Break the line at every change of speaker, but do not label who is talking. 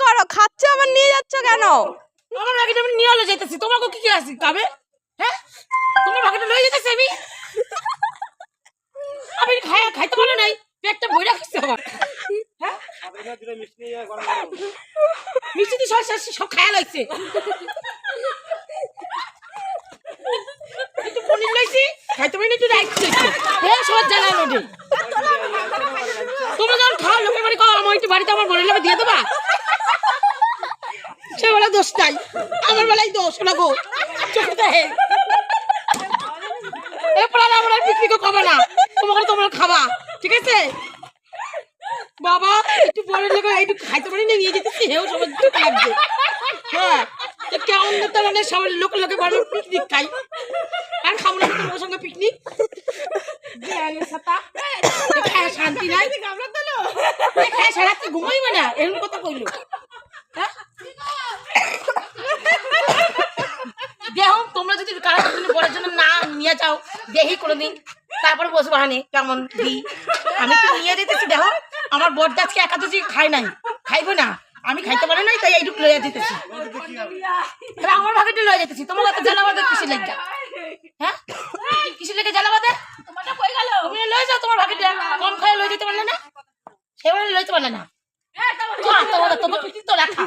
করো? খাচ্ছ আবার নিয়ে যাচ্ছ কেন?
আমার ভাগিটা আমি নিয়ে হলে যেতেছি, তোমাকে কি আছে খাবে? হ্যাঁ, তোমার ভাগিটা লয়ে যেতেছি আমি। আমি খাইতে পারে নাই, পেটটা ভরে রাখছে আমার। হ্যাঁ, মিষ্টি দিয়ে সব খায়া লাগছে। একটু পনির লইছি, খাইতে পারি না, একটু রাইস লইছি। হ্যাঁ, সব জ্বালা লোডে। তোমরা যখন খাও লোকের বাড়ি খাও, আমার একটু বাড়িতে আমার বোনের দিয়ে দেবা। সে বেলা দোষ নাই, আমার বেলায় দোষ না গো। চোখে দেখে এরপর আমরা পিকনিকও খাবো না, তোমাকে তোমরা খাবা, ঠিক আছে? বাবা একটু বড় লোক একটু খাইতে পারি না, নিয়ে যেতেছি। হেও সবার দুঃখ লাগবে। হ্যাঁ, কেমন মানে সবার লোকে বড় পিকনিক খাই, আর খাবো না তোমার সঙ্গে পিকনিক। শান্তি নাই, সারাতে ঘুমাইবে না, এরকম কথা কইলো। দেখো তোমরা যদি কারো বড়ের জন্য না নিয়ে যাও, দেখি কোনোদিন, তারপরে বসবো হানি কেমন দিই। আমি তো নিয়ে যেতেছি। দেখো আমার বড়টা আজকে একাদশী খাই নাই, খাইবো না, আমি খাইতে পারি নাই, তাই এইটুকু লইয়া যেতেছি। আমার ভাগেটা লইয়া যেতেছি। তোমার কাছে জ্বালাবাদে কিসের লেগে? হ্যাঁ, কিসের লেগে জ্বালাবাদে? তুমি লয়ে যাও তোমার ভাগেটা, কম খাই লয়ে যেতে পারলে না, সেভাবে লইতে পারলে না। তোমার পিকনিক তো রাখা।